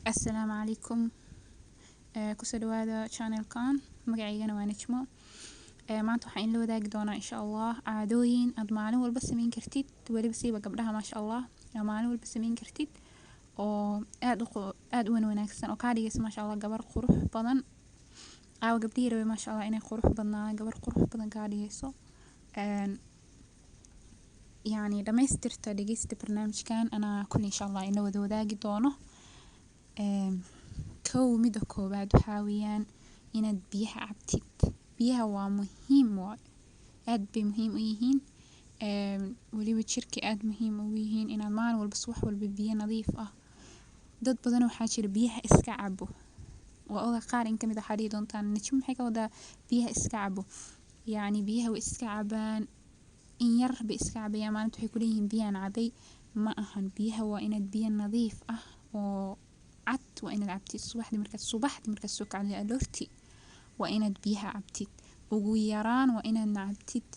السلام عليكم. kusoo dhawaada channelkan magacaygana waa Najmo. Maanta waxaan in la wadaagi doonaa insha Allah caadooyin aad maalin walba sameyn kartid, waliba siiba gabdhaha ma sha Allah maalin walba sameyn kartid oo aad u wanaagsan oo ka dhigaysa ma sha Allah gabar qurux badan. Gabdhihi rabay ma sha Allah inay qurux badnaan, gabar qurux badan ka dhigayso. يعني dhamaystirta dhageysta barnaamijkan ana kulli insha Allah in la wadaagi doono. mida koobaad waxaa weeyaan inaad biyaha cabtid. Biyaha waa muhiim aad bay muhiim u yihiin. waliba jirka aad muhiim u yihiin inaad maalin walba subax walba biyo nadiif ah. Dad badan waxaa jira biyaha iska cabo. Waa qaar in kamid ah xariir doontaan Najmo maxay ka wada biyaha iska cabo. يعني biyaha way iska cabaan in yar bay iska cabayaan maalinta waxay ku leeyihiin biyaan cabay ma ahan. Biyaha waa inaad biyo nadiif ah oo cad waa inaad cabtid subaxdii markaad soo kacdo aroorti waa inaad biyaha cabtid ugu yaraan waa inaad cabtid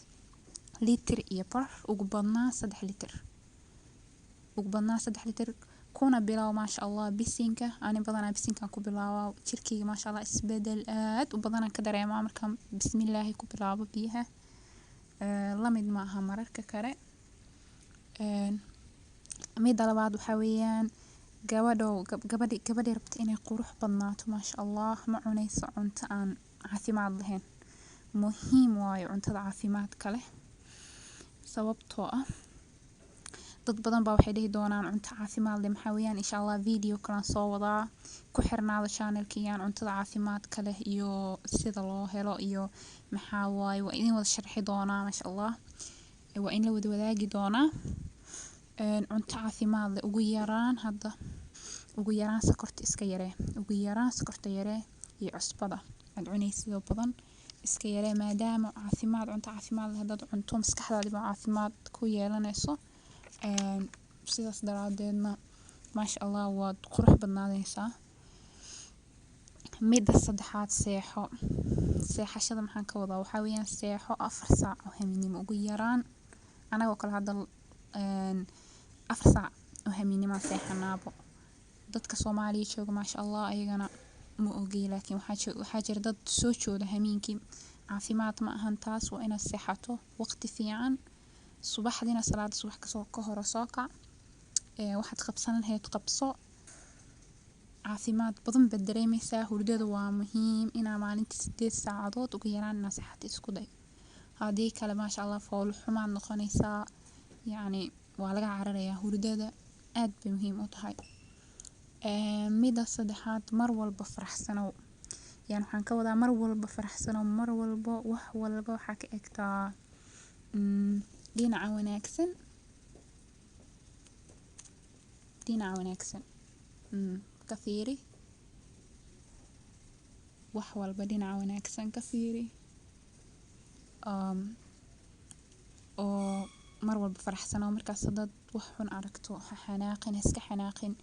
litir iyo bar ugu badnaan 3 litir kuna bilow ma sha Allah bisinka ani badanaa bisinka ku bilaawaa jirkeyga ma sha Allah isbedel aad u badan ka dareemaa markaan bismillaah ku bilaabo biyaha. lamid ma aha mararka kale. mida labaad waxaa weeyaan gabadhi rabta inay qurux badnaato ma sha Allah ma cunayso cunto aan caafimaad lahayn. Muhiim waayo cuntada caafimaadka leh sababtoo ah dad badan baa waxay dhihi doonaan cunto caafimaad leh maxaa weeyaan insha Allah video kala soo wadaa ku xirnaada channelkiyan cuntada caafimaadka leh iyo sida loo helo iyo maxaa waayo waa idin wada sharxi doonaa ma sha Allah. waa in la wadaagi doonaa cunto caafimaad leh ugu yaraan sokorta iska yaree iyo cusbada aad cunaysid badan iska yaree maadaama cunto caafimaad leh dad cunto maskaxdaada caafimaad ku yeelanayso. sidaas daraadeedna ma sha Allah waad qurux badnaanaysaa. mida saddexaad seexashada maxaan ka wadaa waxaa weeyaan seexo 4 saac oo habeenimo ugu yaraan anagoo kala hadal 4 saac oo habeenimo seexanaabo. dadka Soomaaliya jooga ma sha Allah ayagana ma ogi laakiin waxaa jira dad soo jooda habeenkii caafimaad ma ahan taas waa inaad seexato waqti fiican subaxdina salaad subax ka hor soo kac. waxaad qabsan lahayd qabso caafimaad badan baad dareemaysaa. hurdada waa muhiim inaa maalintii 8 saacadood ugu yaraan inaad seexato isku day. haddii kale ma sha Allah fool xumaad noqonaysaa يعني waa laga cararayaa hurdada aad bay muhiim u tahay. mida saddexaad mar walba faraxsanow يعني waxaan ka wadaa mar walba faraxsanow mar walba wax walba waxa ka egtaa dhinaca wanaagsan ka fiiri wax walba dhinaca wanaagsan ka fiiri oo mar walba faraxsanow markaas dad wax xun aragto iska xanaaqin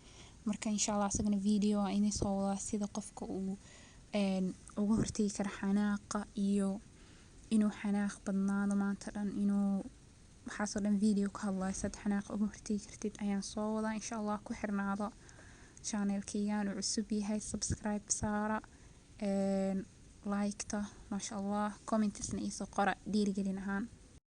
marka insha Allah asagana video inay soo wada sida qofka uu uga hortagi karo xanaaqa iyo inuu xanaaq badnaado maanta dhan inuu waxaasoo dhan video ka hadlayo sad xanaaq uga hortagi kartid ayaan soo wadaa insha Allah ku xirnaado channelkiyan uu cusub yahay subscribe saara like ta ma sha Allah comments na isoo qora dhiirigelin ahaan.